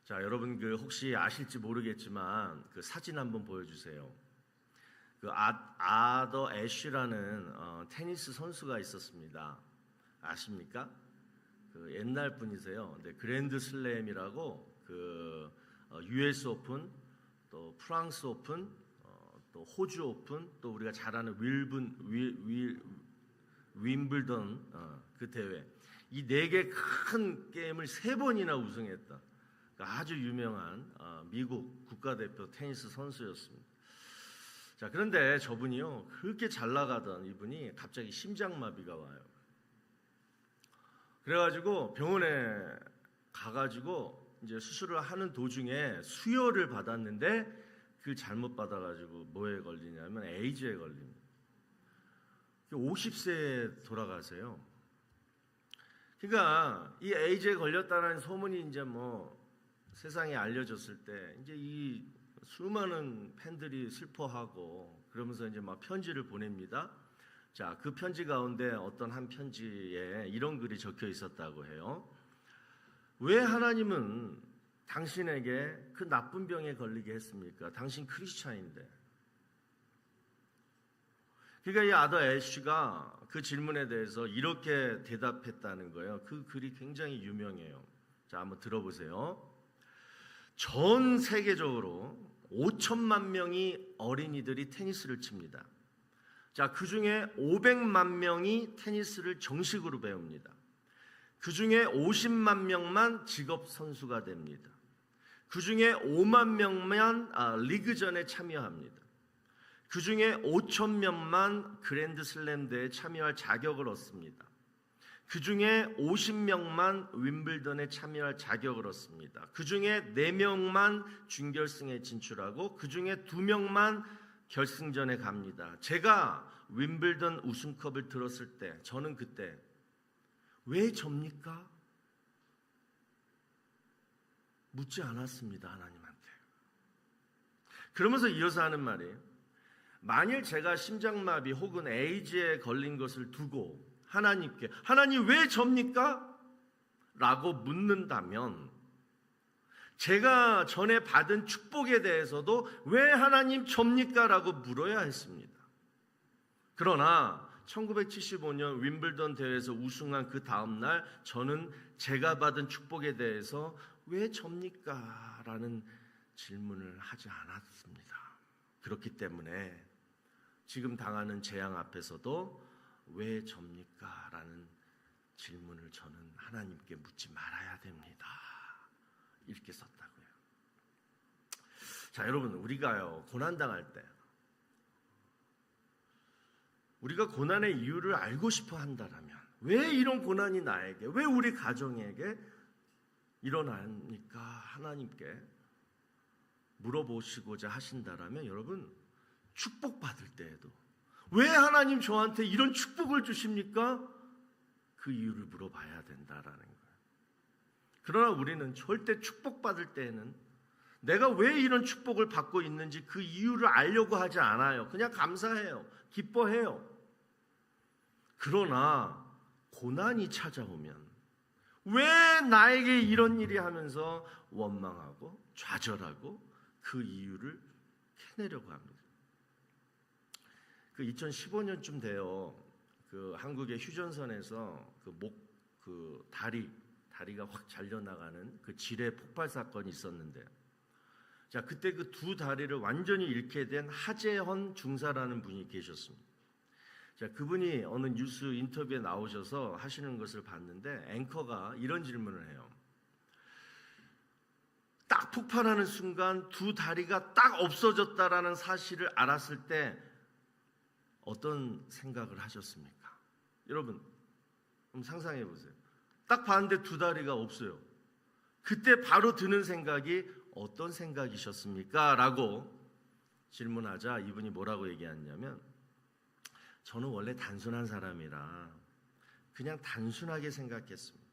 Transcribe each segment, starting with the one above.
자, 여러분 혹시 아실지 모르겠지만 그 사진 한번 보여주세요. 아더 애쉬라는 테니스 선수가 있었습니다. 아십니까? 옛날 분이세요. 네, 그랜드 슬램이라고 US 오픈, 또 프랑스 오픈, 또 호주 오픈, 또 우리가 잘 아는 윈블던 그 대회, 이 4개 큰 게임을 3번이나 우승했다. 아주 유명한 미국 국가대표 테니스 선수였습니다. 자, 그런데 저분이요, 그렇게 잘 나가던 이분이 갑자기 심장마비가 와요. 그래가지고 병원에 가가지고 이제 수술을 하는 도중에 수혈을 받았는데 그걸 잘못 받아가지고 뭐에 걸리냐면 에이즈에 걸립니다. 50세에 돌아가세요. 그러니까 이 에이즈에 걸렸다는 소문이 이제 세상에 알려졌을 때 이제 이 수많은 팬들이 슬퍼하고 그러면서 이제 막 편지를 보냅니다. 자, 그 편지 가운데 어떤 한 편지에 이런 글이 적혀 있었다고 해요. 왜 하나님은 당신에게 그 나쁜 병에 걸리게 했습니까? 당신 크리스찬인데. 그러니까 이 아더 애쉬가 그 질문에 대해서 이렇게 대답했다는 거예요. 그 글이 굉장히 유명해요. 자, 한번 들어보세요. 전 세계적으로 5천만 명이 어린이들이 테니스를 칩니다. 자, 그 중에 500만 명이 테니스를 정식으로 배웁니다. 그 중에 50만 명만 직업 선수가 됩니다. 그 중에 5만 명만 리그전에 참여합니다. 그 중에 5천 명만 그랜드 슬램 대회에 참여할 자격을 얻습니다. 그 중에 50명만 윈블던에 참여할 자격을 얻습니다. 그 중에 4명만 준결승에 진출하고 그 중에 2명만 결승전에 갑니다. 제가 윈블던 우승컵을 들었을 때 저는 그때 왜 접니까? 묻지 않았습니다. 하나님한테. 그러면서 이어서 하는 말이에요. 만일 제가 심장마비 혹은 에이즈에 걸린 것을 두고 하나님께 하나님 왜 접니까? 라고 묻는다면 제가 전에 받은 축복에 대해서도 왜 하나님 접니까? 라고 물어야 했습니다. 그러나 1975년 윈블던 대회에서 우승한 그 다음날 저는 제가 받은 축복에 대해서 왜 접니까? 라는 질문을 하지 않았습니다. 그렇기 때문에 지금 당하는 재앙 앞에서도 왜 접니까? 라는 질문을 저는 하나님께 묻지 말아야 됩니다. 이렇게 썼다고요. 자, 여러분, 우리가요 고난당할 때 우리가 고난의 이유를 알고 싶어 한다면 왜 이런 고난이 나에게, 왜 우리 가정에게 일어납니까? 하나님께 물어보시고자 하신다면 여러분, 축복받을 때에도 왜 하나님 저한테 이런 축복을 주십니까? 그 이유를 물어봐야 된다라는 거예요. 그러나 우리는 절대 축복받을 때에는 내가 왜 이런 축복을 받고 있는지 그 이유를 알려고 하지 않아요. 그냥 감사해요. 기뻐해요. 그러나 고난이 찾아오면 왜 나에게 이런 일이 하면서 원망하고 좌절하고 그 이유를 캐내려고 합니다. 2015년쯤 돼요. 한국의 휴전선에서 다리가 확 잘려나가는 그 지뢰 폭발 사건이 있었는데, 자, 그때 그 2 다리를 완전히 잃게 된 하재헌 중사라는 분이 계셨습니다. 자, 그분이 어느 뉴스 인터뷰에 나오셔서 하시는 것을 봤는데 앵커가 이런 질문을 해요. 딱 폭발하는 순간 2 다리가 딱 없어졌다라는 사실을 알았을 때 어떤 생각을 하셨습니까? 여러분, 한번 상상해 보세요. 딱 봤는데 2 다리가 없어요. 그때 바로 드는 생각이 어떤 생각이셨습니까? 라고 질문하자 이분이 뭐라고 얘기했냐면, 저는 원래 단순한 사람이라 그냥 단순하게 생각했습니다.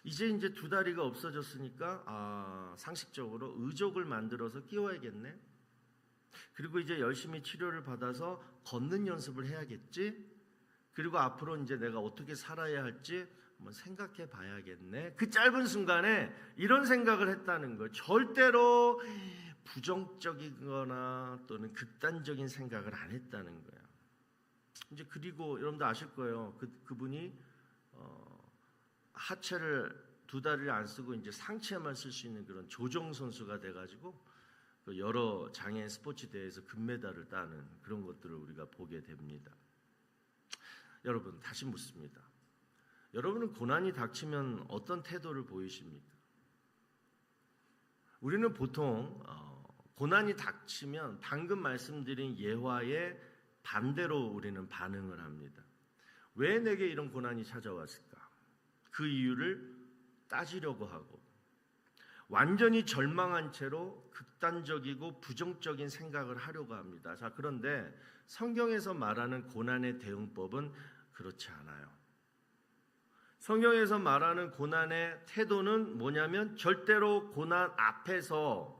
이제 2 다리가 없어졌으니까 상식적으로 의족을 만들어서 끼워야겠네. 그리고 이제 열심히 치료를 받아서 걷는 연습을 해야겠지. 그리고 앞으로 이제 내가 어떻게 살아야 할지 한번 생각해 봐야겠네. 그 짧은 순간에 이런 생각을 했다는 거예요. 절대로 부정적이거나 또는 극단적인 생각을 안 했다는 거예요. 이제 그리고 여러분도 아실 거예요. 그분이 하체를 두 다리를 안 쓰고 이제 상체만 쓸 수 있는 그런 조정 선수가 돼가지고 여러 장애인 스포츠 대회에서 금메달을 따는 그런 것들을 우리가 보게 됩니다. 여러분, 다시 묻습니다. 여러분은 고난이 닥치면 어떤 태도를 보이십니까? 우리는 보통 고난이 닥치면 방금 말씀드린 예화의 반대로 우리는 반응을 합니다. 왜 내게 이런 고난이 찾아왔을까? 그 이유를 따지려고 하고 완전히 절망한 채로 극단적이고 부정적인 생각을 하려고 합니다. 자, 그런데 성경에서 말하는 고난의 대응법은 그렇지 않아요. 성경에서 말하는 고난의 태도는 뭐냐면 절대로 고난 앞에서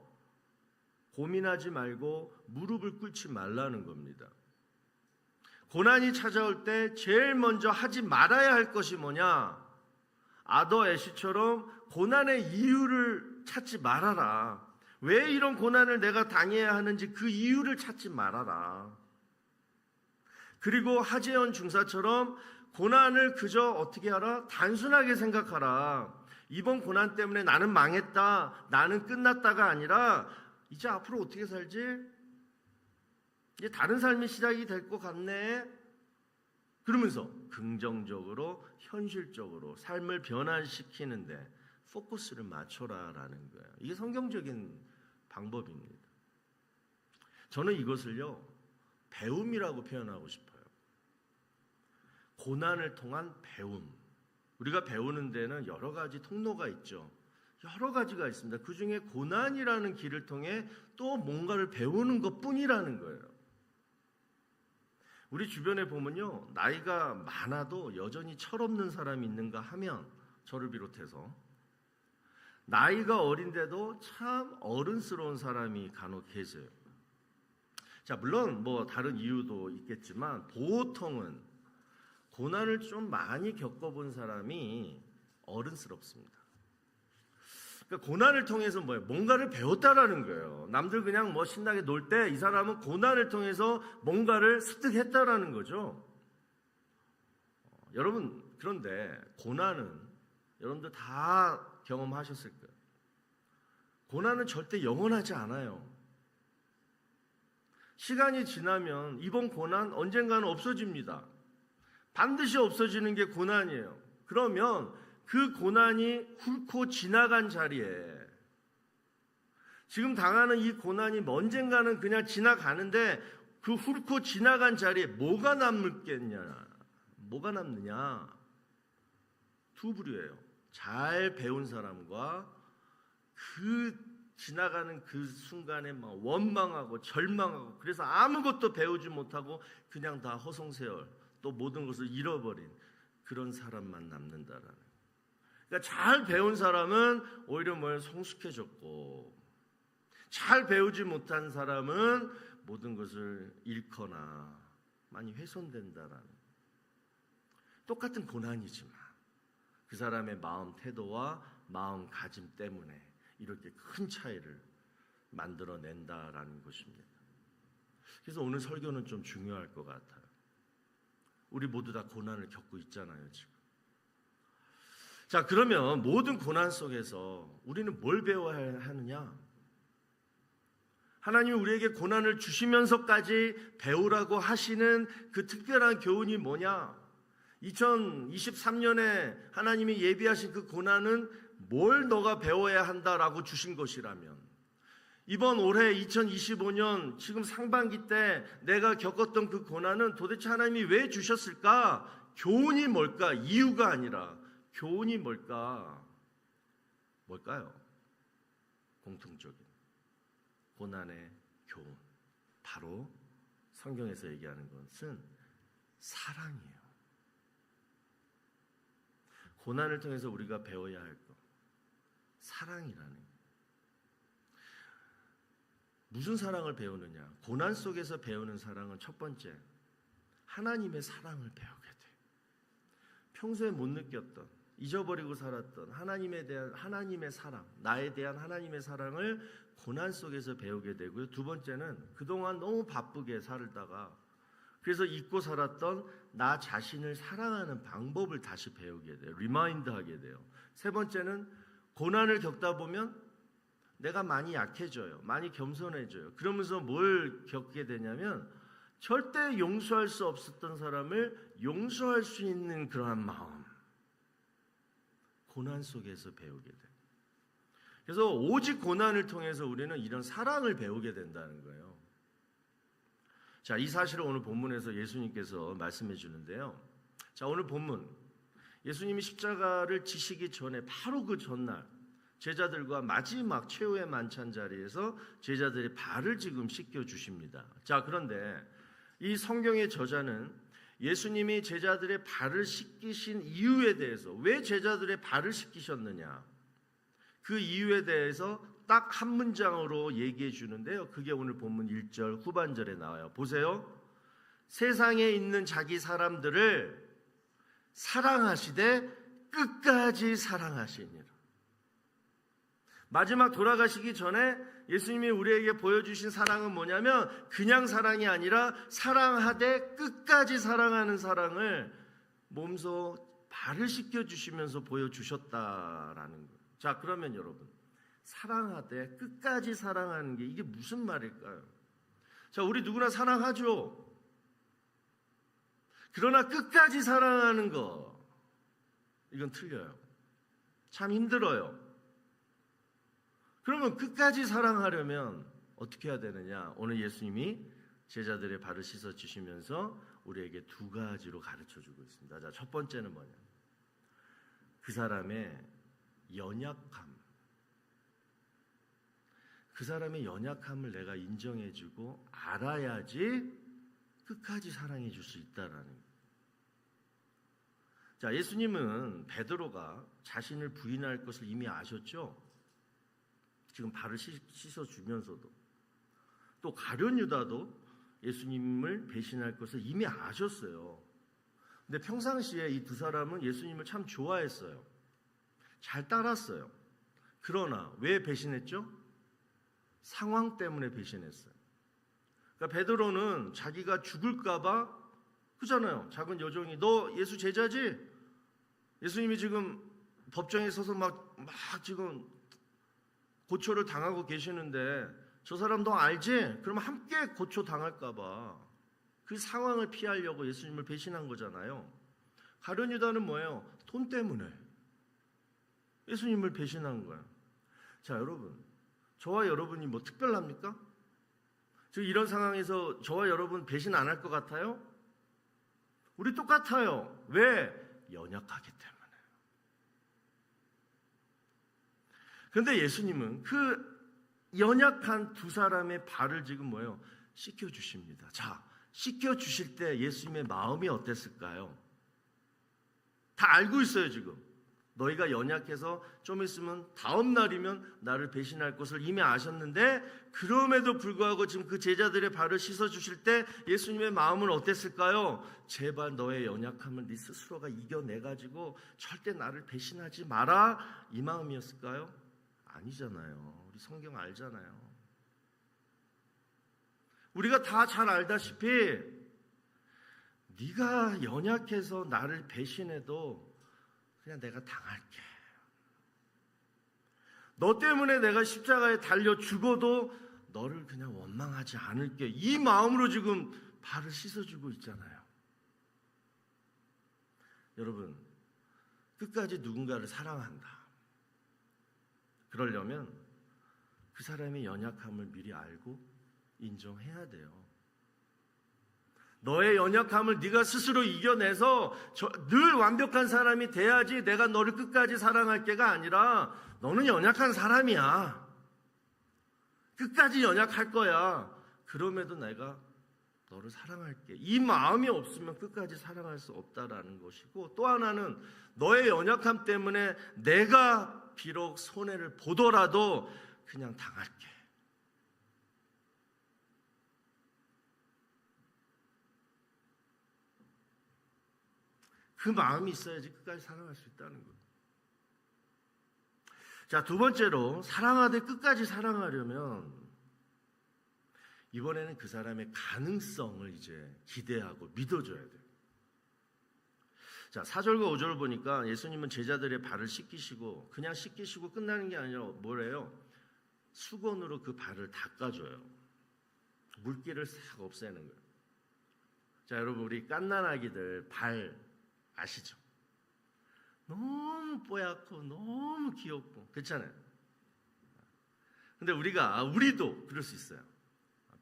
고민하지 말고 무릎을 꿇지 말라는 겁니다. 고난이 찾아올 때 제일 먼저 하지 말아야 할 것이 뭐냐? 아더 애쉬처럼 고난의 이유를 찾지 말아라. 왜 이런 고난을 내가 당해야 하는지 그 이유를 찾지 말아라. 그리고 하재현 중사처럼 고난을 그저 어떻게 하라? 단순하게 생각하라. 이번 고난 때문에 나는 망했다, 나는 끝났다가 아니라 이제 앞으로 어떻게 살지? 이제 다른 삶의 시작이 될 것 같네. 그러면서 긍정적으로 현실적으로 삶을 변화시키는데 포커스를 맞춰라라는 거예요. 이게 성경적인 방법입니다. 저는 이것을요 배움이라고 표현하고 싶어요. 고난을 통한 배움. 우리가 배우는 데는 여러 가지 통로가 있죠. 여러 가지가 있습니다. 그 중에 고난이라는 길을 통해 또 뭔가를 배우는 것뿐이라는 거예요. 우리 주변에 보면요, 나이가 많아도 여전히 철없는 사람이 있는가 하면 저를 비롯해서 나이가 어린데도 참 어른스러운 사람이 간혹 계세요. 자, 물론 뭐 다른 이유도 있겠지만 보통은 고난을 좀 많이 겪어본 사람이 어른스럽습니다. 그러니까 고난을 통해서 뭐예요? 뭔가를 배웠다라는 거예요. 남들 그냥 뭐 신나게 놀 때 이 사람은 고난을 통해서 뭔가를 습득했다라는 거죠. 여러분, 그런데 고난은 여러분들 다 경험하셨을 거예요. 고난은 절대 영원하지 않아요. 시간이 지나면 이번 고난 언젠가는 없어집니다. 반드시 없어지는 게 고난이에요. 그러면 그 고난이 훑고 지나간 자리에 지금 당하는 이 고난이 언젠가는 그냥 지나가는데 그 훑고 지나간 자리에 뭐가 남겠냐? 뭐가 남느냐? 두 부류예요. 잘 배운 사람과 그 지나가는 그 순간에 막 원망하고 절망하고 그래서 아무것도 배우지 못하고 그냥 다 허송세월 또 모든 것을 잃어버린 그런 사람만 남는다라는. 그러니까 잘 배운 사람은 오히려 성숙해졌고 잘 배우지 못한 사람은 모든 것을 잃거나 많이 훼손된다라는. 똑같은 고난이지만 그 사람의 마음 태도와 마음가짐 때문에 이렇게 큰 차이를 만들어낸다라는 것입니다. 그래서 오늘 설교는 좀 중요할 것 같아요. 우리 모두 다 고난을 겪고 있잖아요, 지금. 자, 그러면 모든 고난 속에서 우리는 뭘 배워야 하느냐? 하나님이 우리에게 고난을 주시면서까지 배우라고 하시는 그 특별한 교훈이 뭐냐? 2023년에 하나님이 예비하신 그 고난은 뭘 너가 배워야 한다라고 주신 것이라면 이번 올해 2025년 지금 상반기 때 내가 겪었던 그 고난은 도대체 하나님이 왜 주셨을까? 교훈이 뭘까? 이유가 아니라 교훈이 뭘까? 뭘까요? 공통적인 고난의 교훈. 바로 성경에서 얘기하는 것은 사랑이에요. 고난을 통해서 우리가 배워야 할 것. 사랑이라는 것. 무슨 사랑을 배우느냐? 고난 속에서 배우는 사랑은 첫 번째, 하나님의 사랑을 배우게 돼요. 평소에 못 느꼈던 잊어버리고 살았던 하나님에 대한 하나님의 사랑, 나에 대한 하나님의 사랑을 고난 속에서 배우게 되고요. 두 번째는 그동안 너무 바쁘게 살다가 그래서 잊고 살았던 나 자신을 사랑하는 방법을 다시 배우게 돼요. 리마인드하게 돼요. 세 번째는 고난을 겪다 보면 내가 많이 약해져요. 많이 겸손해져요. 그러면서 뭘 겪게 되냐면 절대 용서할 수 없었던 사람을 용서할 수 있는 그러한 마음. 고난 속에서 배우게 돼요. 그래서 오직 고난을 통해서 우리는 이런 사랑을 배우게 된다는 거예요. 자, 이 사실을 오늘 본문에서 예수님께서 말씀해 주는데요. 자, 오늘 본문 예수님이 십자가를 지시기 전에 바로 그 전날 제자들과 마지막 최후의 만찬 자리에서 제자들의 발을 지금 씻겨 주십니다. 자, 그런데 이 성경의 저자는 예수님이 제자들의 발을 씻기신 이유에 대해서 왜 제자들의 발을 씻기셨느냐 그 이유에 대해서 딱 한 문장으로 얘기해 주는데요. 그게 오늘 본문 1절 후반절에 나와요. 보세요. 세상에 있는 자기 사람들을 사랑하시되 끝까지 사랑하시니라. 마지막 돌아가시기 전에 예수님이 우리에게 보여주신 사랑은 뭐냐면 그냥 사랑이 아니라 사랑하되 끝까지 사랑하는 사랑을 몸소 발을 씻겨주시면서 보여주셨다라는 거예요. 자, 그러면 여러분 사랑하되 끝까지 사랑하는 게 이게 무슨 말일까요? 자, 우리 누구나 사랑하죠. 그러나 끝까지 사랑하는 거 이건 틀려요. 참 힘들어요. 그러면 끝까지 사랑하려면 어떻게 해야 되느냐? 오늘 예수님이 제자들의 발을 씻어 주시면서 우리에게 두 가지로 가르쳐 주고 있습니다. 자, 첫 번째는 뭐냐? 그 사람의 연약함. 그 사람의 연약함을 내가 인정해 주고 알아야지 끝까지 사랑해 줄 수 있다라는 거예요. 자, 예수님은 베드로가 자신을 부인할 것을 이미 아셨죠? 지금 발을 씻어주면서도 또 가룟 유다도 예수님을 배신할 것을 이미 아셨어요. 근데 평상시에 이 두 사람은 예수님을 참 좋아했어요. 잘 따랐어요. 그러나 왜 배신했죠? 상황 때문에 배신했어요. 그러니까 베드로는 자기가 죽을까 봐 그잖아요. 작은 여종이 너 예수 제자지? 예수님이 지금 법정에 서서 막 지금 고초를 당하고 계시는데 저 사람 너 알지? 그러면 함께 고초 당할까 봐 그 상황을 피하려고 예수님을 배신한 거잖아요. 가룟 유다는 뭐예요? 돈 때문에 예수님을 배신한 거예요. 자, 여러분, 저와 여러분이 뭐 특별합니까? 지금 이런 상황에서 저와 여러분 배신 안 할 것 같아요? 우리 똑같아요. 왜? 연약하기 때문에. 그런데 예수님은 그 연약한 두 사람의 발을 지금 뭐예요? 씻겨주십니다. 자, 씻겨주실 때 예수님의 마음이 어땠을까요? 다 알고 있어요, 지금. 너희가 연약해서 좀 있으면 다음 날이면 나를 배신할 것을 이미 아셨는데 그럼에도 불구하고 지금 그 제자들의 발을 씻어주실 때 예수님의 마음은 어땠을까요? 제발 너의 연약함을 네 스스로가 이겨내가지고 절대 나를 배신하지 마라 이 마음이었을까요? 아니잖아요. 우리 성경 알잖아요. 우리가 다 잘 알다시피 네가 연약해서 나를 배신해도 그냥 내가 당할게. 너 때문에 내가 십자가에 달려 죽어도 너를 그냥 원망하지 않을게. 이 마음으로 지금 발을 씻어주고 있잖아요. 여러분, 끝까지 누군가를 사랑한다. 그러려면 그 사람의 연약함을 미리 알고 인정해야 돼요. 너의 연약함을 네가 스스로 이겨내서 늘 완벽한 사람이 돼야지 내가 너를 끝까지 사랑할게가 아니라 너는 연약한 사람이야. 끝까지 연약할 거야. 그럼에도 내가 너를 사랑할게. 이 마음이 없으면 끝까지 사랑할 수 없다라는 것이고 또 하나는 너의 연약함 때문에 내가 비록 손해를 보더라도 그냥 당할게. 그 마음이 있어야지 끝까지 사랑할 수 있다는 거예요. 자, 두 번째로 사랑하되 끝까지 사랑하려면 이번에는 그 사람의 가능성을 이제 기대하고 믿어줘야 돼요. 자, 4절과 5절을 보니까 예수님은 제자들의 발을 씻기시고 그냥 씻기시고 끝나는 게 아니라 뭐래요? 수건으로 그 발을 닦아줘요. 물기를 싹 없애는 거예요. 자, 여러분, 우리 갓난아기들 발 아시죠? 너무 뽀얗고 너무 귀엽고 그렇잖아요. 근데 우리도 그럴 수 있어요.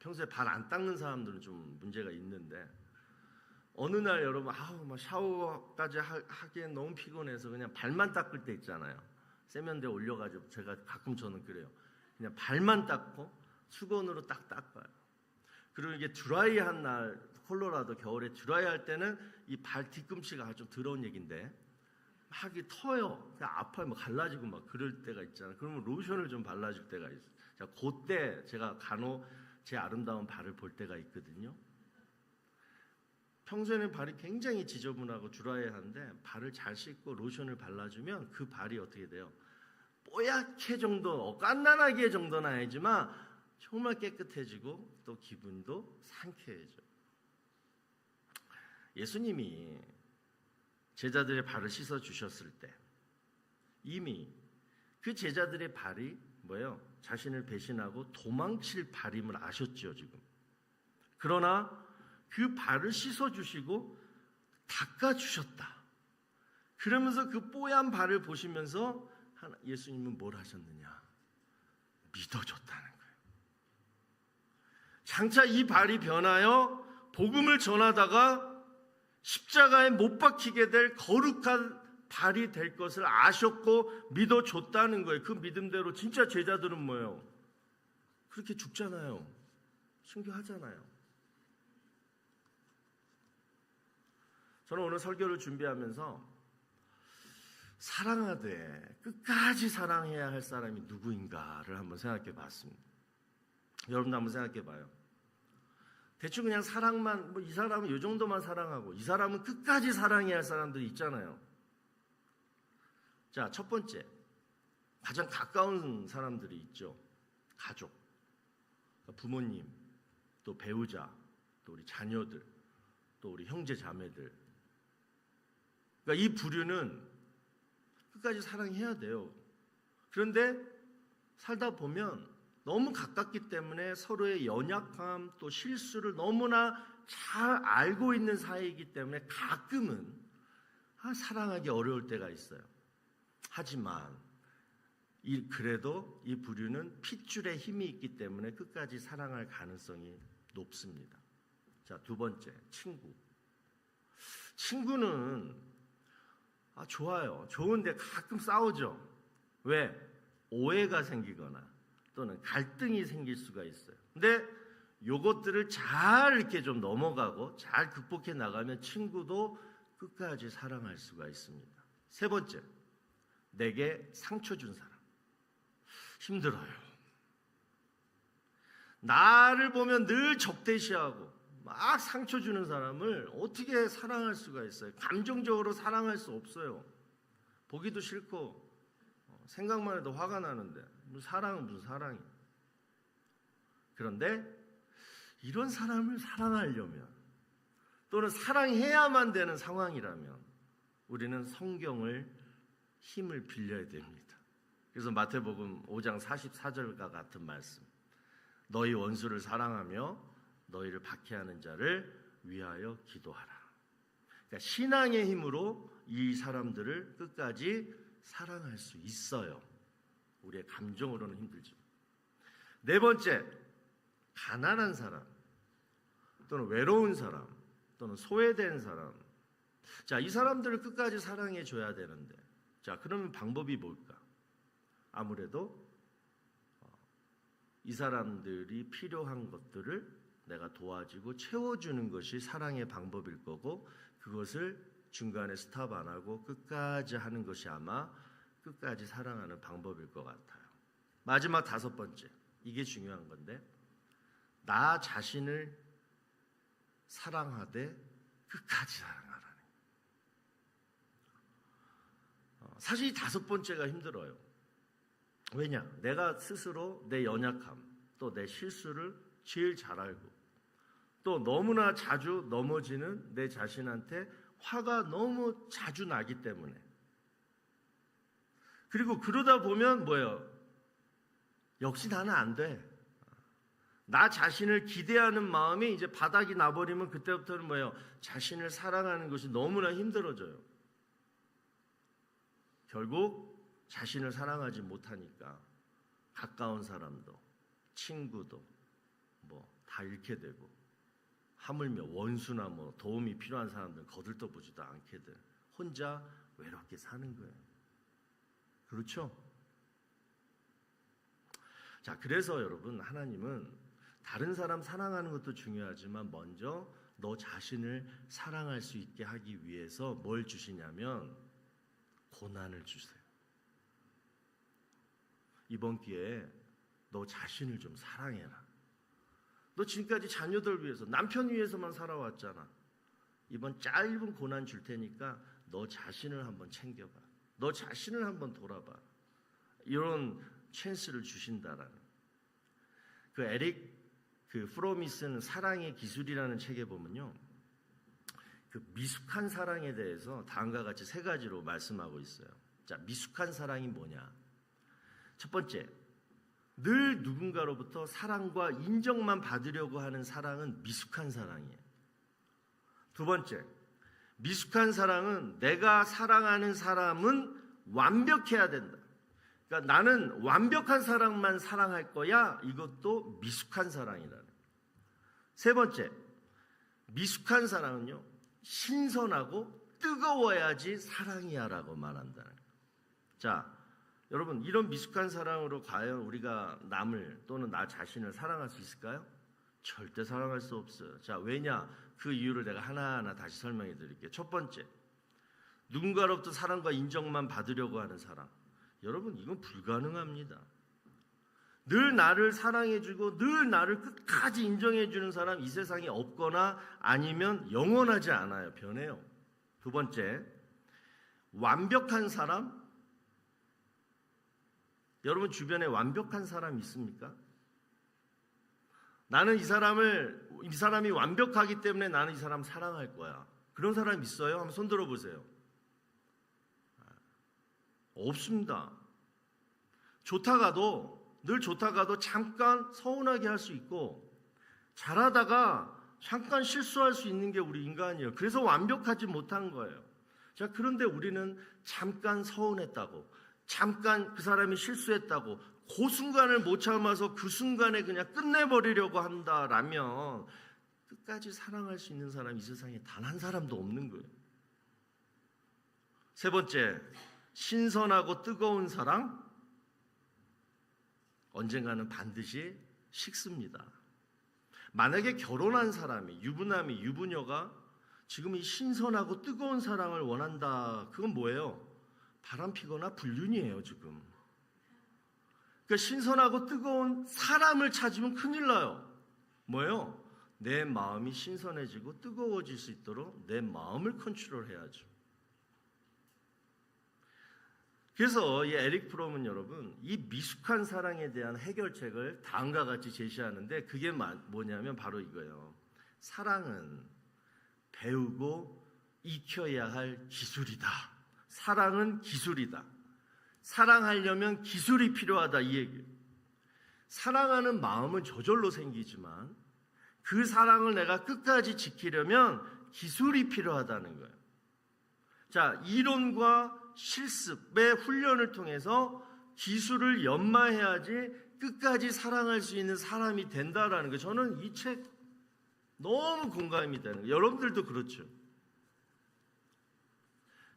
평소에 발 안 닦는 사람들은 좀 문제가 있는데 어느 날 여러분 막 샤워까지 하기엔 너무 피곤해서 그냥 발만 닦을 때 있잖아요. 세면대에 올려가지고 제가 가끔 저는 그래요. 그냥 발만 닦고 수건으로 딱 닦아요. 그리고 이게 드라이한 날 콜로라도 겨울에 드라이할 때는 이 발 뒤꿈치가 좀 더러운 얘기인데 막 터요. 그냥 아파요. 막 갈라지고 막 그럴 때가 있잖아요. 그러면 로션을 좀 발라줄 때가 있어요. 자, 그때 제가 간혹 제 아름다운 발을 볼 때가 있거든요. 평소에는 발이 굉장히 지저분하고 드라이한데 발을 잘 씻고 로션을 발라주면 그 발이 어떻게 돼요? 뽀얗게 정도, 깐난하게 정도는 아니지만 정말 깨끗해지고 또 기분도 상쾌해져. 예수님이 제자들의 발을 씻어 주셨을 때 이미 그 제자들의 발이 뭐예요? 자신을 배신하고 도망칠 발임을 아셨죠, 지금. 그러나 그 발을 씻어 주시고 닦아 주셨다. 그러면서 그 뽀얀 발을 보시면서 예수님은 뭘 하셨느냐? 믿어줬다는 거예요. 장차 이 발이 변하여 복음을 전하다가 십자가에 못 박히게 될 거룩한 발이 될 것을 아셨고 믿어줬다는 거예요. 그 믿음대로 진짜 제자들은 뭐예요? 그렇게 죽잖아요. 순교하잖아요. 저는 오늘 설교를 준비하면서 사랑하되 끝까지 사랑해야 할 사람이 누구인가를 한번 생각해 봤습니다. 여러분도 한번 생각해 봐요. 대충 그냥 사랑만, 이 사람은 이 정도만 사랑하고 이 사람은 끝까지 사랑해야 할 사람들이 있잖아요. 자, 첫 번째, 가장 가까운 사람들이 있죠. 가족, 부모님, 또 배우자, 또 우리 자녀들, 또 우리 형제 자매들. 그러니까 이 부류는 끝까지 사랑해야 돼요. 그런데 살다 보면 너무 가깝기 때문에 서로의 연약함 또 실수를 너무나 잘 알고 있는 사이이기 때문에 가끔은 사랑하기 어려울 때가 있어요. 하지만 그래도 이 부류는 핏줄에 힘이 있기 때문에 끝까지 사랑할 가능성이 높습니다. 자, 두 번째, 친구. 친구는 좋아요. 좋은데 가끔 싸우죠. 왜? 오해가 생기거나 또는 갈등이 생길 수가 있어요. 근데 요것들을 잘 이렇게 좀 넘어가고 잘 극복해 나가면 친구도 끝까지 사랑할 수가 있습니다. 세 번째, 내게 상처 준 사람. 힘들어요. 나를 보면 늘 적대시하고 막 상처 주는 사람을 어떻게 사랑할 수가 있어요? 감정적으로 사랑할 수 없어요. 보기도 싫고 생각만 해도 화가 나는데 사랑은 무슨 사랑이? 그런데 이런 사람을 사랑하려면 또는 사랑해야만 되는 상황이라면 우리는 성경을 힘을 빌려야 됩니다. 그래서 마태복음 5장 44절과 같은 말씀, 너희 원수를 사랑하며 너희를 박해하는 자를 위하여 기도하라. 그러니까 신앙의 힘으로 이 사람들을 끝까지 사랑할 수 있어요. 우리의 감정으로는 힘들죠. 네 번째, 가난한 사람 또는 외로운 사람 또는 소외된 사람. 자, 이 사람들을 끝까지 사랑해 줘야 되는데, 자, 그러면 방법이 뭘까? 아무래도 이 사람들이 필요한 것들을 내가 도와주고 채워주는 것이 사랑의 방법일 거고, 그것을 중간에 스탑 안 하고 끝까지 하는 것이 아마 끝까지 사랑하는 방법일 것 같아요. 마지막 다섯 번째, 이게 중요한 건데, 나 자신을 사랑하되 끝까지 사랑하라는. 사실 이 다섯 번째가 힘들어요. 왜냐? 내가 스스로 내 연약함, 또 내 실수를 제일 잘 알고, 또 너무나 자주 넘어지는 내 자신한테 화가 너무 자주 나기 때문에. 그리고 그러다 보면 뭐예요? 역시 나는 안 돼. 나 자신을 기대하는 마음이 이제 바닥이 나버리면 그때부터는 뭐예요? 자신을 사랑하는 것이 너무나 힘들어져요. 결국 자신을 사랑하지 못하니까 가까운 사람도 친구도 뭐 다 잃게 되고, 하물며 원수나 뭐 도움이 필요한 사람들 거들떠보지도 않게 돼. 혼자 외롭게 사는 거예요. 그렇죠? 자, 그래서 여러분, 하나님은 다른 사람 사랑하는 것도 중요하지만 먼저 너 자신을 사랑할 수 있게 하기 위해서 뭘 주시냐면 고난을 주세요. 이번 기회에 너 자신을 좀 사랑해라. 너 지금까지 자녀들 위해서, 남편 위해서만 살아왔잖아. 이번 짧은 고난 줄 테니까 너 자신을 한번 챙겨봐. 너 자신을 한번 돌아봐. 이런 찬스를 주신다라는. 그 에릭 프롬이 쓴 사랑의 기술이라는 책에 보면요, 그 미숙한 사랑에 대해서 다음과 같이 세 가지로 말씀하고 있어요. 자, 미숙한 사랑이 뭐냐? 첫 번째, 늘 누군가로부터 사랑과 인정만 받으려고 하는 사랑은 미숙한 사랑이에요. 두 번째, 미숙한 사랑은 내가 사랑하는 사람은 완벽해야 된다. 그러니까 나는 완벽한 사랑만 사랑할 거야. 이것도 미숙한 사랑이라는. 세 번째, 미숙한 사랑은요, 신선하고 뜨거워야지 사랑이야라고 말한다는. 자, 여러분, 이런 미숙한 사랑으로 과연 우리가 남을 또는 나 자신을 사랑할 수 있을까요? 절대 사랑할 수 없어요. 자, 왜냐? 그 이유를 내가 하나하나 다시 설명해 드릴게요. 첫 번째, 누군가로부터 사랑과 인정만 받으려고 하는 사랑. 여러분, 이건 불가능합니다. 늘 나를 사랑해주고 늘 나를 끝까지 인정해주는 사람 이 세상에 없거나 아니면 영원하지 않아요. 변해요. 두 번째, 완벽한 사람. 여러분 주변에 완벽한 사람 있습니까? 나는 이 사람이 완벽하기 때문에 나는 이 사람 사랑할 거야. 그런 사람 있어요? 한번 손 들어보세요. 없습니다. 늘 좋다가도 잠깐 서운하게 할 수 있고, 잘하다가 잠깐 실수할 수 있는 게 우리 인간이에요. 그래서 완벽하지 못한 거예요. 자, 그런데 우리는 잠깐 서운했다고, 잠깐 그 사람이 실수했다고, 그 순간을 못 참아서 그 순간에 그냥 끝내버리려고 한다라면 끝까지 사랑할 수 있는 사람 이 세상에 단 한 사람도 없는 거예요. 세 번째, 신선하고 뜨거운 사랑. 언젠가는 반드시 식습니다. 만약에 결혼한 사람이, 유부남이, 유부녀가 지금 이 신선하고 뜨거운 사랑을 원한다. 그건 뭐예요? 바람피거나 불륜이에요, 지금. 그러니까 신선하고 뜨거운 사람을 찾으면 큰일 나요. 뭐예요? 내 마음이 신선해지고 뜨거워질 수 있도록 내 마음을 컨트롤해야죠. 그래서 이 에릭 프롬은 여러분, 이 미숙한 사랑에 대한 해결책을 다음과 같이 제시하는데, 그게 뭐냐면 바로 이거예요. 사랑은 배우고 익혀야 할 기술이다. 사랑은 기술이다. 사랑하려면 기술이 필요하다, 이 얘기예요. 사랑하는 마음은 저절로 생기지만 그 사랑을 내가 끝까지 지키려면 기술이 필요하다는 거예요. 자, 이론과 실습의 훈련을 통해서 기술을 연마해야지 끝까지 사랑할 수 있는 사람이 된다라는 거예요. 저는 이 책 너무 공감이 되는 거예요. 여러분들도 그렇죠.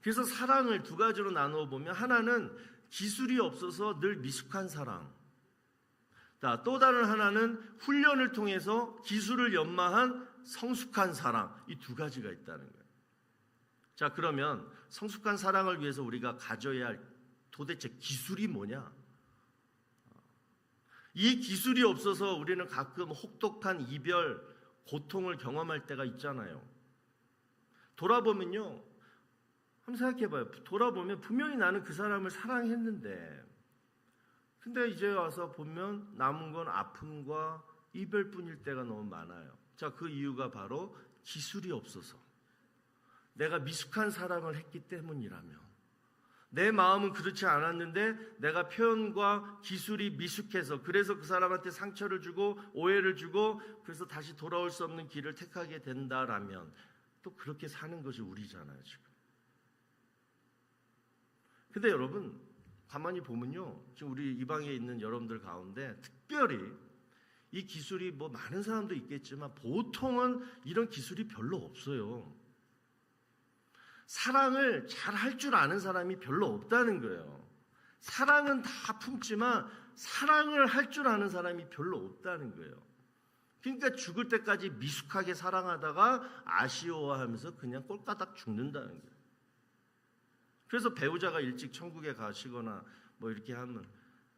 그래서 사랑을 두 가지로 나누어 보면, 하나는 기술이 없어서 늘 미숙한 사랑, 또 다른 하나는 훈련을 통해서 기술을 연마한 성숙한 사랑, 이 두 가지가 있다는 거예요. 자, 그러면 성숙한 사랑을 위해서 우리가 가져야 할 도대체 기술이 뭐냐? 이 기술이 없어서 우리는 가끔 혹독한 이별, 고통을 경험할 때가 있잖아요. 돌아보면요, 한번 생각해봐요. 돌아보면 분명히 나는 그 사람을 사랑했는데 근데 이제 와서 보면 남은 건 아픔과 이별뿐일 때가 너무 많아요. 자, 그 이유가 바로 기술이 없어서, 내가 미숙한 사랑을 했기 때문이라며, 내 마음은 그렇지 않았는데 내가 표현과 기술이 미숙해서, 그래서 그 사람한테 상처를 주고 오해를 주고, 그래서 다시 돌아올 수 없는 길을 택하게 된다라면 또 그렇게 사는 것이 우리잖아요 지금. 근데 여러분 가만히 보면요, 지금 우리 이 방에 있는 여러분들 가운데 특별히 이 기술이 뭐 많은 사람도 있겠지만 보통은 이런 기술이 별로 없어요. 사랑을 잘 할 줄 아는 사람이 별로 없다는 거예요. 사랑은 다 품지만 사랑을 할 줄 아는 사람이 별로 없다는 거예요. 그러니까 죽을 때까지 미숙하게 사랑하다가 아쉬워하면서 그냥 꼴까닥 죽는다는 거예요. 그래서 배우자가 일찍 천국에 가시거나 뭐 이렇게 하면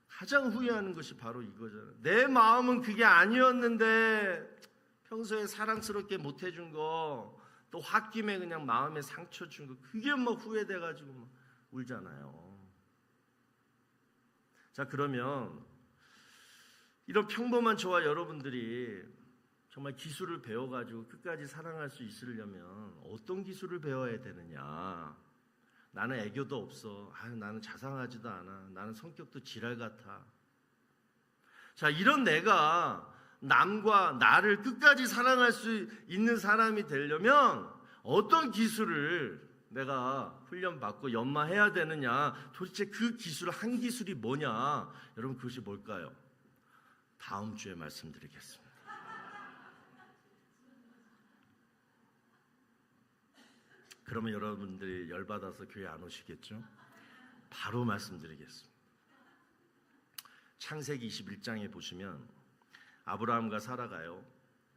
가장 후회하는 것이 바로 이거잖아요. 내 마음은 그게 아니었는데 평소에 사랑스럽게 못 해준 거, 또 홧김에 그냥 마음에 상처 준 거, 그게 뭐 후회돼가지고 막 울잖아요. 자, 그러면 이런 평범한 저와 여러분들이 정말 기술을 배워가지고 끝까지 사랑할 수 있으려면 어떤 기술을 배워야 되느냐? 나는 애교도 없어. 나는 자상하지도 않아. 나는 성격도 지랄 같아. 자, 이런 내가 남과 나를 끝까지 사랑할 수 있는 사람이 되려면 어떤 기술을 내가 훈련받고 연마해야 되느냐? 도대체 그 기술, 한 기술이 뭐냐? 여러분, 그것이 뭘까요? 다음 주에 말씀드리겠습니다. 그러면 여러분들이 열받아서 교회 안 오시겠죠? 바로 말씀드리겠습니다. 창세기 21장에 보시면 아브라함과 사라가요,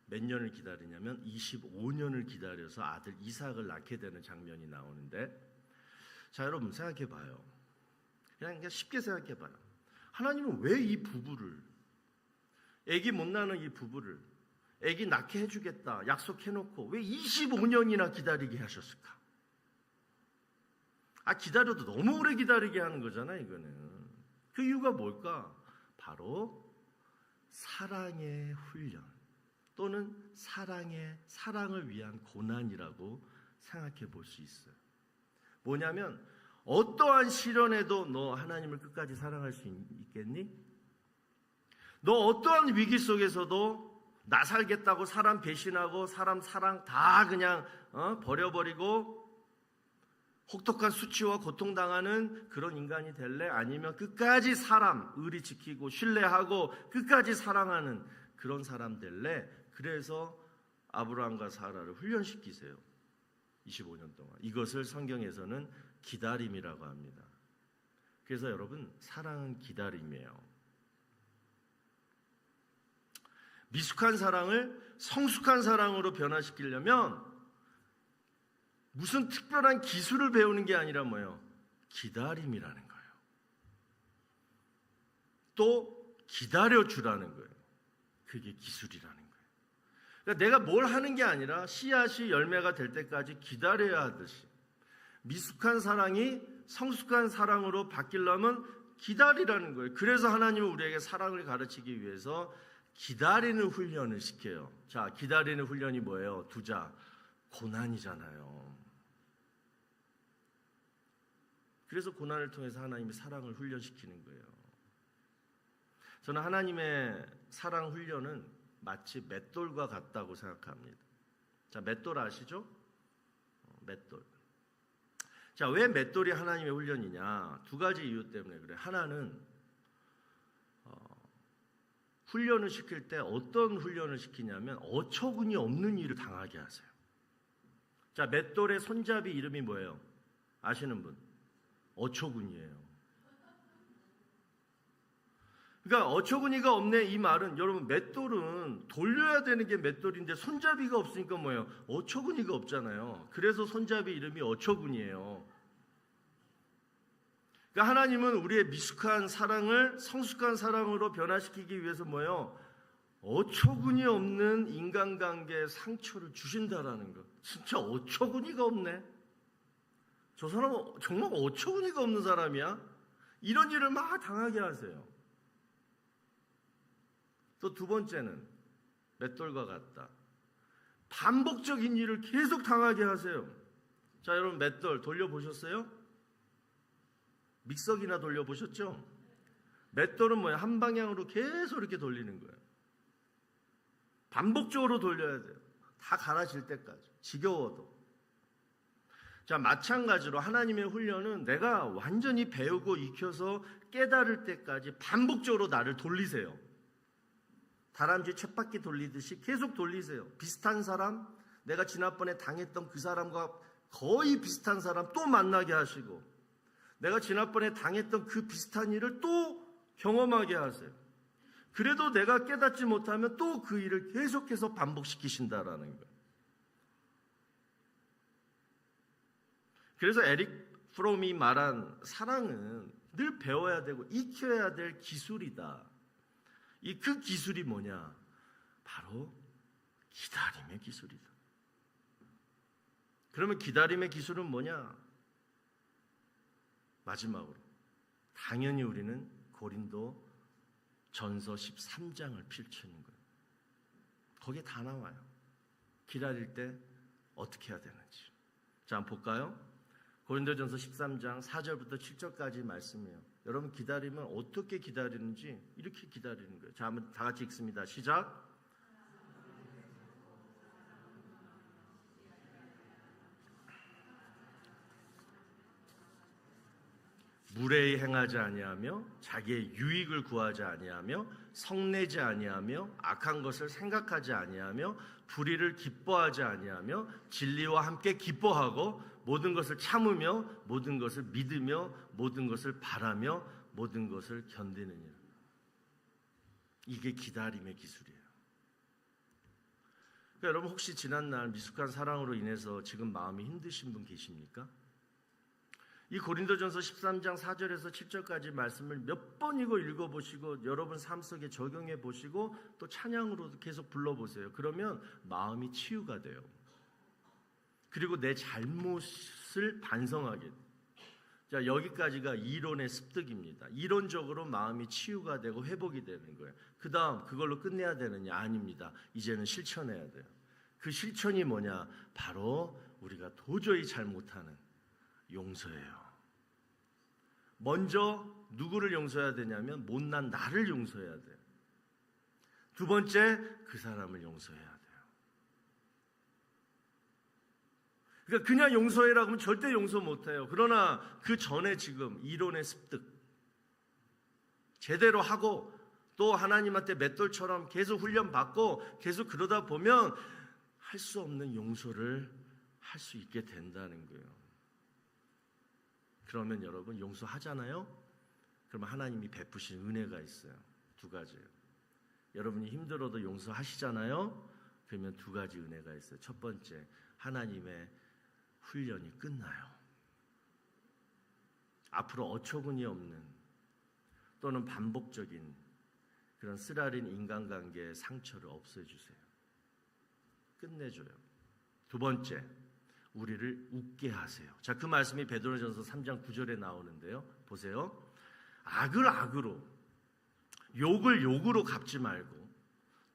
몇 년을 기다리냐면 25년을 기다려서 아들 이삭을 낳게 되는 장면이 나오는데, 자, 여러분 생각해 봐요. 그냥 쉽게 생각해 봐요. 하나님은 왜 이 부부를, 아기 못 낳는 이 부부를 아기 낳게 해주겠다 약속해놓고 왜 25년이나 기다리게 하셨을까? 기다려도 너무 오래 기다리게 하는 거잖아요, 이거는. 그 이유가 뭘까? 바로 사랑의 훈련 또는 사랑을 위한 고난이라고 생각해 볼 수 있어요. 뭐냐면, 어떠한 시련에도 너 하나님을 끝까지 사랑할 수 있겠니? 너 어떠한 위기 속에서도 나 살겠다고 사람 배신하고 사람 사랑 다 그냥 버려버리고 혹독한 수치와 고통당하는 그런 인간이 될래? 아니면 끝까지 사람 의리 지키고 신뢰하고 끝까지 사랑하는 그런 사람 될래? 그래서 아브라함과 사라를 훈련시키세요. 25년 동안. 이것을 성경에서는 기다림이라고 합니다. 그래서 여러분, 사랑은 기다림이에요. 미숙한 사랑을 성숙한 사랑으로 변화시키려면 무슨 특별한 기술을 배우는 게 아니라 뭐예요? 기다림이라는 거예요. 또 기다려주라는 거예요. 그게 기술이라는 거예요. 그러니까 내가 뭘 하는 게 아니라 씨앗이 열매가 될 때까지 기다려야 하듯이, 미숙한 사랑이 성숙한 사랑으로 바뀌려면 기다리라는 거예요. 그래서 하나님은 우리에게 사랑을 가르치기 위해서 기다리는 훈련을 시켜요. 자, 기다리는 훈련이 뭐예요? 두자, 고난이잖아요. 그래서 고난을 통해서 하나님이 사랑을 훈련시키는 거예요. 저는 하나님의 사랑 훈련은 마치 맷돌과 같다고 생각합니다. 자, 맷돌 아시죠? 맷돌. 자, 왜 맷돌이 하나님의 훈련이냐? 두 가지 이유 때문에 그래요. 하나는 훈련을 시킬 때 어떤 훈련을 시키냐면 어처구니 없는 일을 당하게 하세요. 자, 맷돌의 손잡이 이름이 뭐예요? 아시는 분? 어처구니예요. 그러니까 어처구니가 없네 이 말은, 여러분 맷돌은 돌려야 되는 게 맷돌인데 손잡이가 없으니까 뭐예요? 어처구니가 없잖아요. 그래서 손잡이 이름이 어처구니예요. 그러니까 하나님은 우리의 미숙한 사랑을 성숙한 사랑으로 변화시키기 위해서 뭐예요? 어처구니 없는 인간관계에 상처를 주신다라는 것. 진짜 어처구니가 없네. 저 사람은 정말 어처구니가 없는 사람이야. 이런 일을 막 당하게 하세요. 또 두 번째는 맷돌과 같다. 반복적인 일을 계속 당하게 하세요. 자, 여러분 맷돌 돌려보셨어요? 믹서기나 돌려보셨죠? 맷돌은 뭐예요? 한 방향으로 계속 이렇게 돌리는 거예요. 반복적으로 돌려야 돼요. 다 갈아질 때까지. 지겨워도. 자, 마찬가지로 하나님의 훈련은 내가 완전히 배우고 익혀서 깨달을 때까지 반복적으로 나를 돌리세요. 다람쥐 쳇바퀴 돌리듯이 계속 돌리세요. 비슷한 사람, 내가 지난번에 당했던 그 사람과 거의 비슷한 사람 또 만나게 하시고, 내가 지난번에 당했던 그 비슷한 일을 또 경험하게 하세요. 그래도 내가 깨닫지 못하면 또 그 일을 계속해서 반복시키신다라는 거예요. 그래서 에릭 프롬이 말한 사랑은 늘 배워야 되고 익혀야 될 기술이다. 그 기술이 뭐냐? 바로 기다림의 기술이다. 그러면 기다림의 기술은 뭐냐? 마지막으로 당연히 우리는 고린도 전서 13장을 펼치는 거예요. 거기에 다 나와요. 기다릴 때 어떻게 해야 되는지. 자, 한번 볼까요? 고린도전서 13장 4절부터 7절까지 말씀이에요. 여러분 기다리면 어떻게 기다리는지 이렇게 기다리는 거예요. 자, 한번 다 같이 읽습니다. 시작. 무례히 행하지 아니하며 자기의 유익을 구하지 아니하며 성내지 아니하며 악한 것을 생각하지 아니하며 불의를 기뻐하지 아니하며 진리와 함께 기뻐하고 모든 것을 참으며 모든 것을 믿으며 모든 것을 바라며 모든 것을 견디느니라. 이게 기다림의 기술이에요. 그러니까 여러분 혹시 지난날 미숙한 사랑으로 인해서 지금 마음이 힘드신 분 계십니까? 이 고린도전서 13장 4절에서 7절까지 말씀을 몇 번이고 읽어보시고 여러분 삶 속에 적용해 보시고 또 찬양으로도 계속 불러보세요. 그러면 마음이 치유가 돼요. 그리고 내 잘못을 반성하게 돼요. 자, 여기까지가 이론의 습득입니다. 이론적으로 마음이 치유가 되고 회복이 되는 거예요. 그 다음 그걸로 끝내야 되느냐? 아닙니다. 이제는 실천해야 돼요. 그 실천이 뭐냐? 바로 우리가 도저히 잘 못하는 용서예요. 먼저 누구를 용서해야 되냐면 못난 나를 용서해야 돼요. 두 번째, 그 사람을 용서해야 돼요. 그러니까 그냥 용서해라고 하면 절대 용서 못해요. 그러나 그 전에 지금 이론의 습득 제대로 하고 또 하나님한테 맷돌처럼 계속 훈련받고 계속 그러다 보면 할 수 없는 용서를 할 수 있게 된다는 거예요. 그러면 여러분 용서하잖아요? 그러면 하나님이 베푸신 은혜가 있어요. 두 가지예요. 여러분이 힘들어도 용서하시잖아요? 그러면 두 가지 은혜가 있어요. 첫 번째, 하나님의 훈련이 끝나요. 앞으로 어처구니 없는 또는 반복적인 그런 쓰라린 인간관계의 상처를 없애주세요. 끝내줘요. 두 번째, 우리를 웃게 하세요. 자, 그 말씀이 베드로전서 3장 9절에 나오는데요. 보세요. 악을 악으로, 욕을 욕으로 갚지 말고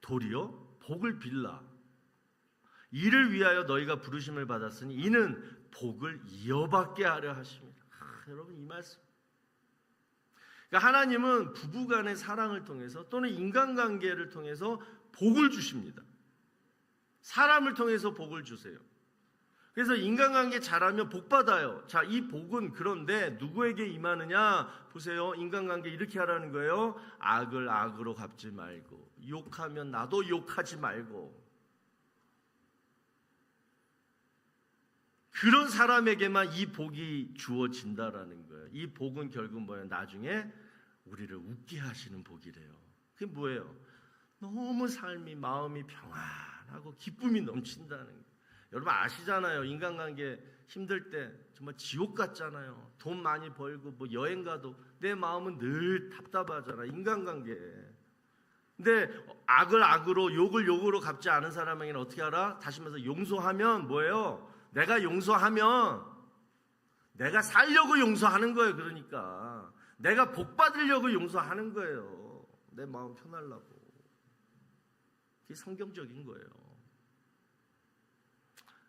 도리어 복을 빌라. 이를 위하여 너희가 부르심을 받았으니 이는 복을 이어받게 하려 하십니다. 여러분 이 말씀. 그러니까 하나님은 부부간의 사랑을 통해서 또는 인간관계를 통해서 복을 주십니다. 사람을 통해서 복을 주세요. 그래서 인간관계 잘하면 복 받아요. 자, 이 복은 그런데 누구에게 임하느냐? 보세요. 인간관계 이렇게 하라는 거예요. 악을 악으로 갚지 말고, 욕하면 나도 욕하지 말고. 그런 사람에게만 이 복이 주어진다라는 거예요. 이 복은 결국 뭐예요? 나중에 우리를 웃게 하시는 복이래요. 그게 뭐예요? 너무 삶이 마음이 평안하고 기쁨이 넘친다는 거예요. 여러분 아시잖아요. 인간관계 힘들 때 정말 지옥 같잖아요. 돈 많이 벌고 뭐 여행 가도 내 마음은 늘 답답하잖아. 인간관계에. 근데 악을 악으로 욕을 욕으로 갚지 않은 사람에게는 어떻게 알아? 다시 말해서 용서하면 뭐예요? 내가 용서하면 내가 살려고 용서하는 거예요. 그러니까 내가 복 받으려고 용서하는 거예요. 내 마음 편하려고. 그게 성경적인 거예요.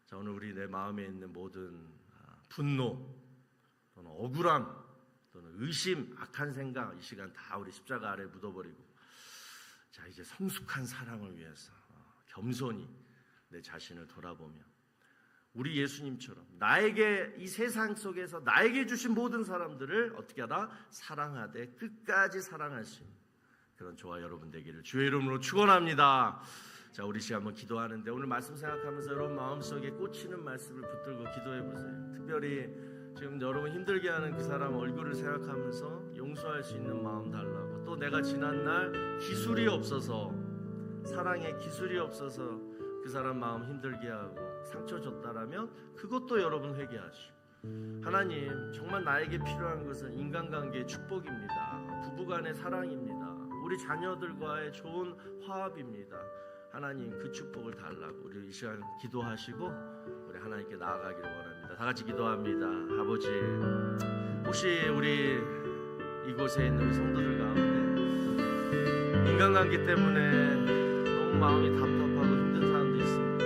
자, 오늘 우리 내 마음에 있는 모든 분노 또는 억울함 또는 의심, 악한 생각 이 시간 다 우리 십자가 아래 묻어버리고, 자, 이제 성숙한 사랑을 위해서 겸손히 내 자신을 돌아보며 우리 예수님처럼 나에게 이 세상 속에서 나에게 주신 모든 사람들을 어떻게 하다? 사랑하되 끝까지 사랑할 수 있는 그런 저와 여러분 되기를 주의 이름으로 축원합니다. 자, 우리 시간 한번 기도하는데 오늘 말씀 생각하면서 여러분 마음속에 꽂히는 말씀을 붙들고 기도해 보세요. 특별히 지금 여러분 힘들게 하는 그 사람 얼굴을 생각하면서 용서할 수 있는 마음 달라고, 또 내가 지난날 기술이 없어서, 사랑에 기술이 없어서 그 사람 마음 힘들게 하고 상처 줬다라면 그것도 여러분 회개하시고, 하나님 정말 나에게 필요한 것은 인간관계의 축복입니다. 부부간의 사랑입니다. 우리 자녀들과의 좋은 화합입니다. 하나님 그 축복을 달라고 우리 이 시간 기도하시고 우리 하나님께 나아가기를 원합니다. 다 같이 기도합니다. 아버지, 혹시 우리 이곳에 있는 성도들 가운데 인간관계 때문에 너무 마음이 답답하고 힘든 사람도 있습니다.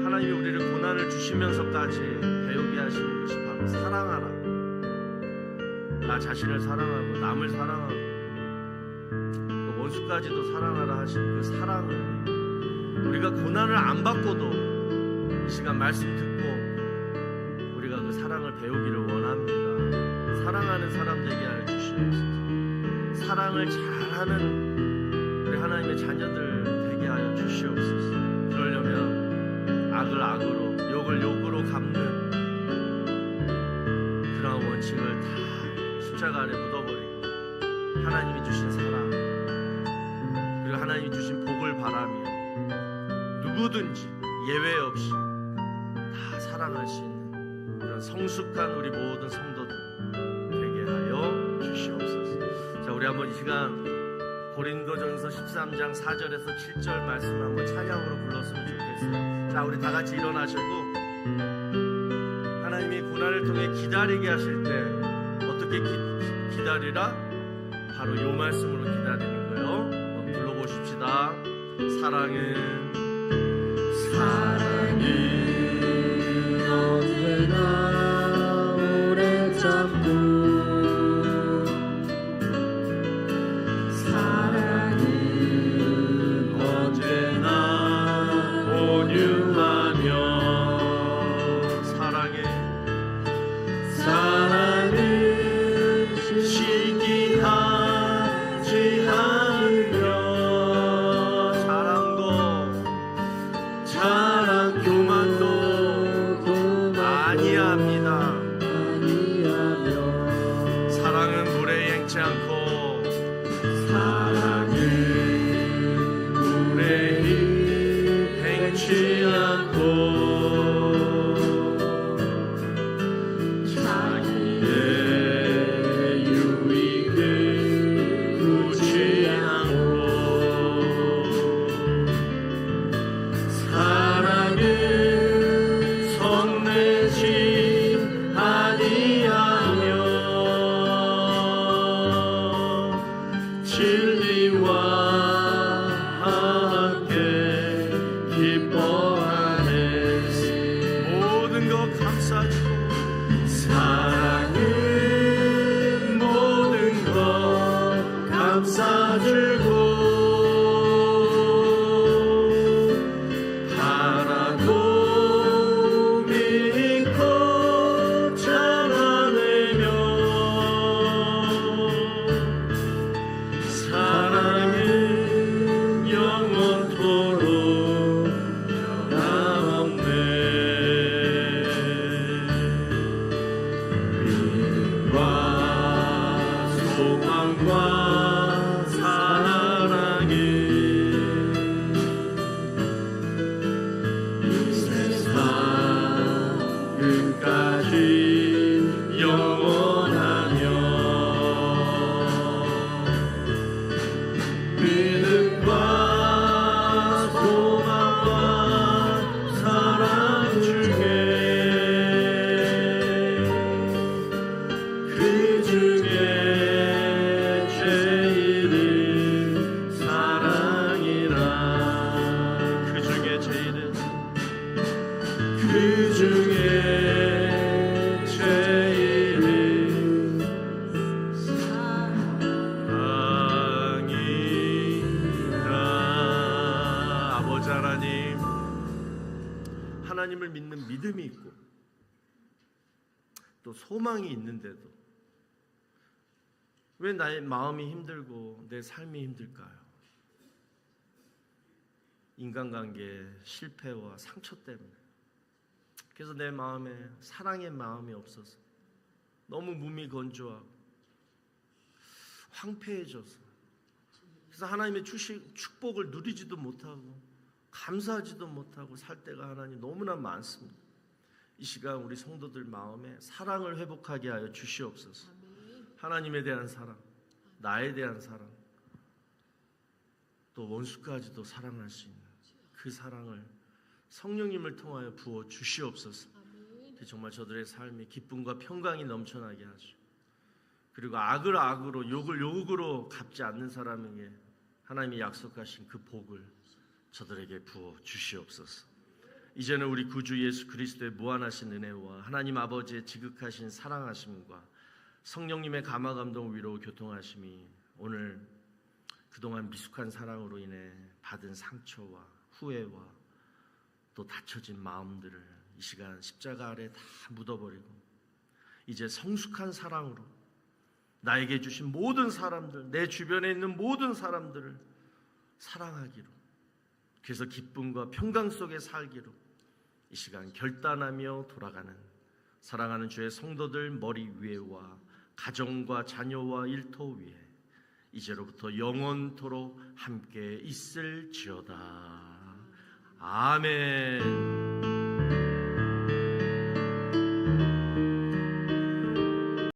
하나님이 우리를 고난을 주시면서까지 배우게 하시는 것이 바로 사랑하라, 나 자신을 사랑하고 남을 사랑하고 원수까지도 사랑하라 하신 그 사랑을 우리가 고난을 안 받고도 이 시간 말씀 듣고 우리가 그 사랑을 배우기를 원합니다. 사랑하는 사람 되게 하여 주시옵소서. 사랑을 잘하는 우리 하나님의 자녀들 되게 하여 주시옵소서. 그러려면 악을 악으로, 욕을 욕으로 갚는 그런 원칙을 다 십자가 아래 묻어버리고 하나님이 주신 사랑, 그리고 하나님이 주신 복을 바라며 누구든지 예외 없이 다 사랑할 수 있는 그런 성숙한 우리 모든 성도들 되게 하여 주시옵소서. 자, 우리 한번 이 시간 고린도전서 13장 4절에서 7절 말씀을 한번 찬양으로 불렀으면 좋겠어요. 자, 우리 다 같이 일어나시고 하나님이 고난을 통해 기다리게 하실 때 어떻게 기다리라? 바로 이 말씀으로 기다리는 거예요. 한번 불러보십시다. 사랑은 언제나 오래 참고, 사랑은 언제나 온유하며, 사랑은 시기하지 않으며, 자랑 교만도 아니합니다. 사랑은 불행치 않고, 사랑은 불행치 않고, 자기의 유익을 구치 않고, 사랑은 성내지 아니하며, 진리와 함께 기뻐하네. 모든 것 감싸주고, 사랑은 모든 것 감싸주고, 바라고 믿고 참아내며, 사랑은 영원토록 변함없네. 믿음과 소망과 사랑은 이 세상 끝까지 영원하며, 믿음과 소망과 사랑 중에 그 중에 많은 믿음이 있고 또 소망이 있는데도 왜 나의 마음이 힘들고 내 삶이 힘들까요? 인간관계 실패와 상처 때문에. 그래서 내 마음에 사랑의 마음이 없어서 너무 무미건조하고 황폐해져서, 그래서 하나님의 주신 축복을 누리지도 못하고 감사하지도 못하고 살 때가 하나님 너무나 많습니다. 이 시간 우리 성도들 마음에 사랑을 회복하게 하여 주시옵소서. 하나님에 대한 사랑, 나에 대한 사랑, 또 원수까지도 사랑할 수 있는 그 사랑을 성령님을 통하여 부어 주시옵소서. 정말 저들의 삶이 기쁨과 평강이 넘쳐나게 하시고, 그리고 악을 악으로 욕을 욕으로 갚지 않는 사람에게 하나님이 약속하신 그 복을 저들에게 부어 주시옵소서. 이제는 우리 구주 예수 그리스도의 무한하신 은혜와 하나님 아버지의 지극하신 사랑하심과 성령님의 감화 감동 위로 교통하심이 오늘 그동안 미숙한 사랑으로 인해 받은 상처와 후회와 또 닫혀진 마음들을 이 시간 십자가 아래 다 묻어버리고 이제 성숙한 사랑으로 나에게 주신 모든 사람들, 내 주변에 있는 모든 사람들을 사랑하기로, 그래서 기쁨과 평강 속에 살기로 이 시간 결단하며 돌아가는 사랑하는 주의 성도들 머리 위에와 가정과 자녀와 일터 위에 이제로부터 영원토록 함께 있을지어다. 아멘.